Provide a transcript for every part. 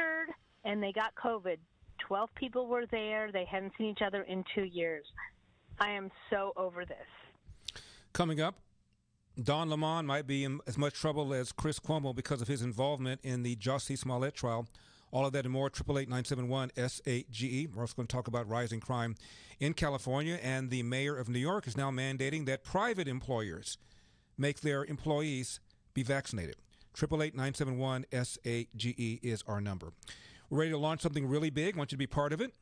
registered and they got COVID. 12 people were there. They hadn't seen each other in 2 years. I am so over this. Coming up, Don Lemon might be in as much trouble as Chris Cuomo because of his involvement in the Jussie Smollett trial. All of that and more, 888-971-SAGE. We're also going to talk about rising crime in California, and the mayor of New York is now mandating that private employers make their employees be vaccinated. 888-971-SAGE is our number. We're ready to launch something really big. I want you to be part of it.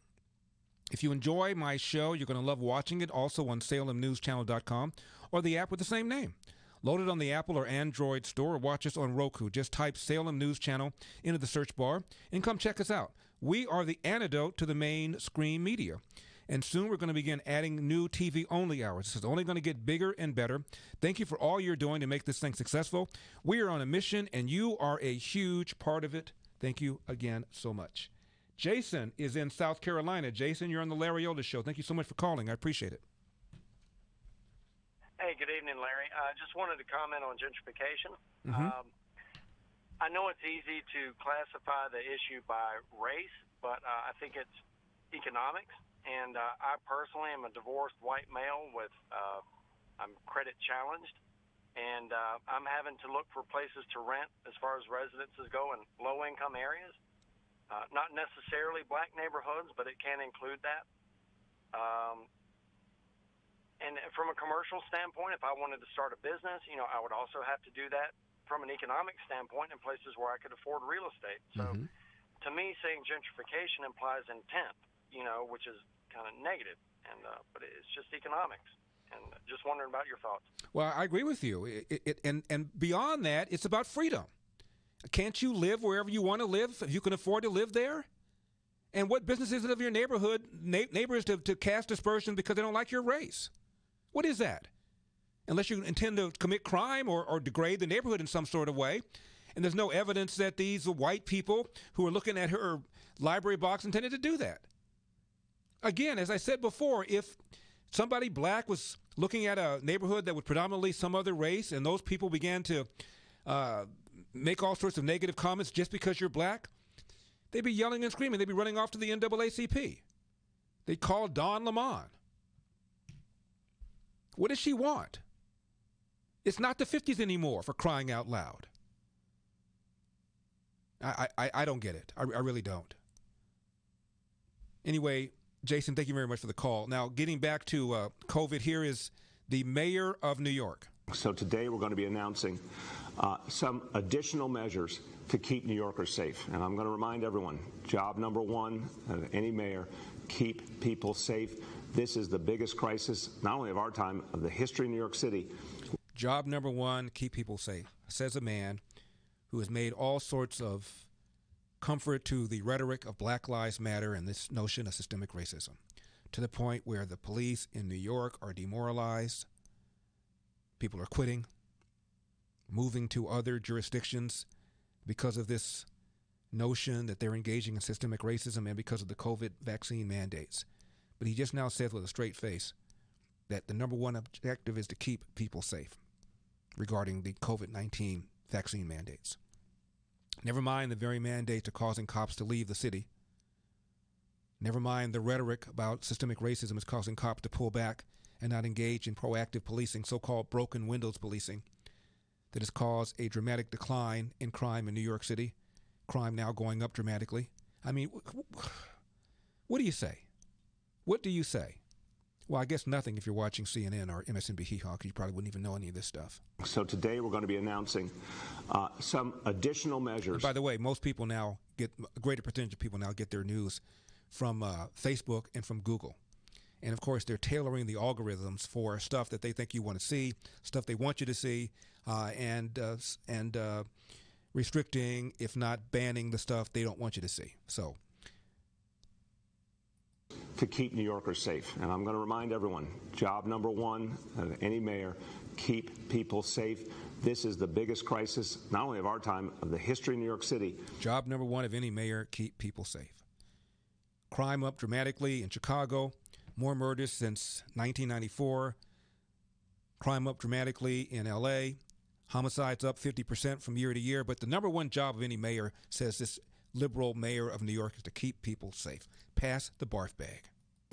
If you enjoy my show, you're going to love watching it also on SalemNewsChannel.com or the app with the same name. Load it on the Apple or Android store or watch us on Roku. Just type Salem News Channel into the search bar and come check us out. We are the antidote to the mainstream media. And soon we're going to begin adding new TV-only hours. This is only going to get bigger and better. Thank you for all you're doing to make this thing successful. We are on a mission, and you are a huge part of it. Thank you again so much. Jason is in South Carolina. Jason, you're on the Larry Elder Show. Thank you so much for calling. I appreciate it. Hey, good evening, Larry. I just wanted to comment on gentrification. Mm-hmm. I know it's easy to classify the issue by race, but I think it's economics. And I personally am a divorced white male with I'm credit challenged, and I'm having to look for places to rent as far as residences go in low-income areas. Not necessarily black neighborhoods, but it can include that. And from a commercial standpoint, if I wanted to start a business, I would also have to do that from an economic standpoint in places where I could afford real estate. So to me, saying gentrification implies intent, which is kind of negative, but it's just economics. And just wondering about your thoughts. Well, I agree with you. And beyond that, it's about freedom. Can't you live wherever you want to live if you can afford to live there? And what business is it of your neighbors to cast aspersions because they don't like your race? What is that? Unless you intend to commit crime or degrade the neighborhood in some sort of way. And there's no evidence that these white people who are looking at her library box intended to do that. Again, as I said before, if somebody black was looking at a neighborhood that was predominantly some other race and those people began to make all sorts of negative comments just because you're black, they'd be yelling and screaming. They'd be running off to the NAACP. They'd call Don Lemon. What does she want? It's not the 50s anymore, for crying out loud. I don't get it. I really don't. Anyway, Jason, thank you very much for the call. Now, getting back to COVID, here is the mayor of New York. So today we're going to be announcing some additional measures to keep New Yorkers safe. And I'm going to remind everyone, job number one of any mayor, keep people safe. This is the biggest crisis, not only of our time, of the history of New York City. Job number one, keep people safe, says a man who has made all sorts of comfort to the rhetoric of Black Lives Matter and this notion of systemic racism, to the point where the police in New York are demoralized. People are quitting, moving to other jurisdictions because of this notion that they're engaging in systemic racism and because of the COVID vaccine mandates. But he just now says with a straight face that the number one objective is to keep people safe regarding the COVID-19 vaccine mandates. Never mind the very mandates are causing cops to leave the city. Never mind the rhetoric about systemic racism is causing cops to pull back and not engage in proactive policing, so-called broken windows policing, that has caused a dramatic decline in crime in New York City, crime now going up dramatically. I mean, what do you say? What do you say? Well, I guess nothing if you're watching CNN or MSNBC, because you probably wouldn't even know any of this stuff. So today we're going to be announcing some additional measures. And by the way, most people now get, a greater percentage of people now get their news from Facebook and from Google. And, of course, they're tailoring the algorithms for stuff that they think you want to see, stuff they want you to see, and restricting, if not banning, the stuff they don't want you to see. So, to keep New Yorkers safe. And I'm going to remind everyone, job number one of any mayor, keep people safe. This is the biggest crisis, not only of our time, of the history of New York City. Job number one of any mayor, keep people safe. Crime up dramatically in Chicago. More murders since 1994. Crime up dramatically in L.A. Homicides up 50% from year to year. But the number one job of any mayor, says this liberal mayor of New York is to keep people safe. Pass the barf bag.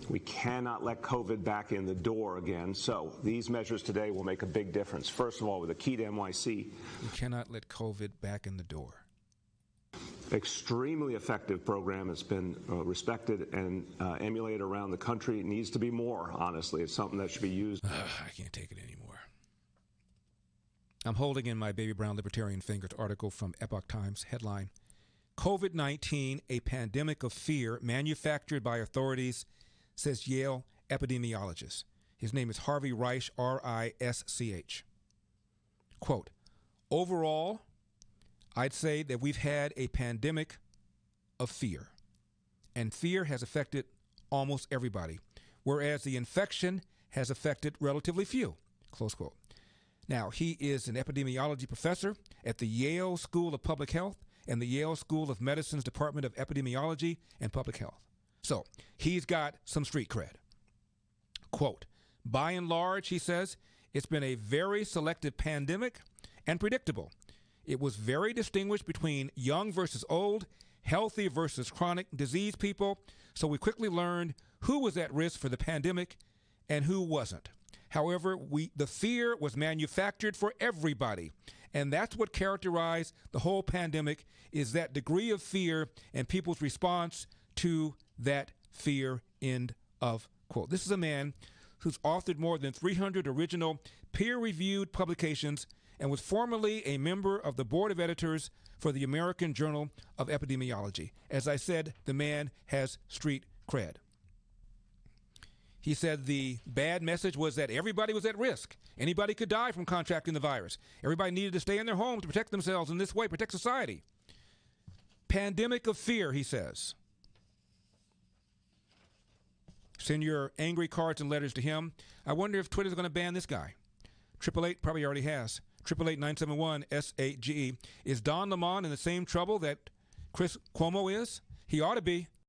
We cannot let COVID back in the door again, so these measures today will make a big difference. First of all, with the Key to NYC. We cannot let COVID back in the door. Extremely effective program. It's been respected and emulated around the country. It needs to be more, honestly. It's something that should be used. I can't take it anymore. I'm holding in my baby brown libertarian fingers article from Epoch Times, headline, COVID-19, a pandemic of fear manufactured by authorities, says Yale epidemiologist. His name is Harvey Risch, R-I-S-C-H. Quote, overall, I'd say that we've had a pandemic of fear, and fear has affected almost everybody, whereas the infection has affected relatively few, close quote. Now, he is an epidemiology professor at the Yale School of Public Health and the Yale School of Medicine's Department of Epidemiology and Public Health. So he's got some street cred. Quote, by and large, he says, it's been a very selective pandemic and predictable. It was very distinguished between young versus old, healthy versus chronic disease people, so we quickly learned who was at risk for the pandemic and who wasn't. However, the fear was manufactured for everybody, and that's what characterized the whole pandemic, is that degree of fear and people's response to that fear, end of quote. This is a man who's authored more than 300 original peer-reviewed publications and was formerly a member of the board of editors for the American Journal of Epidemiology. As I said, the man has street cred. He said the bad message was that everybody was at risk. Anybody could die from contracting the virus. Everybody needed to stay in their homes to protect themselves in this way, protect society. Pandemic of fear, he says. Send your angry cards and letters to him. I wonder if Twitter's going to ban this guy. 888 probably already has. 888-971-SAGE. Is Don Lemon in the same trouble that Chris Cuomo is? He ought to be.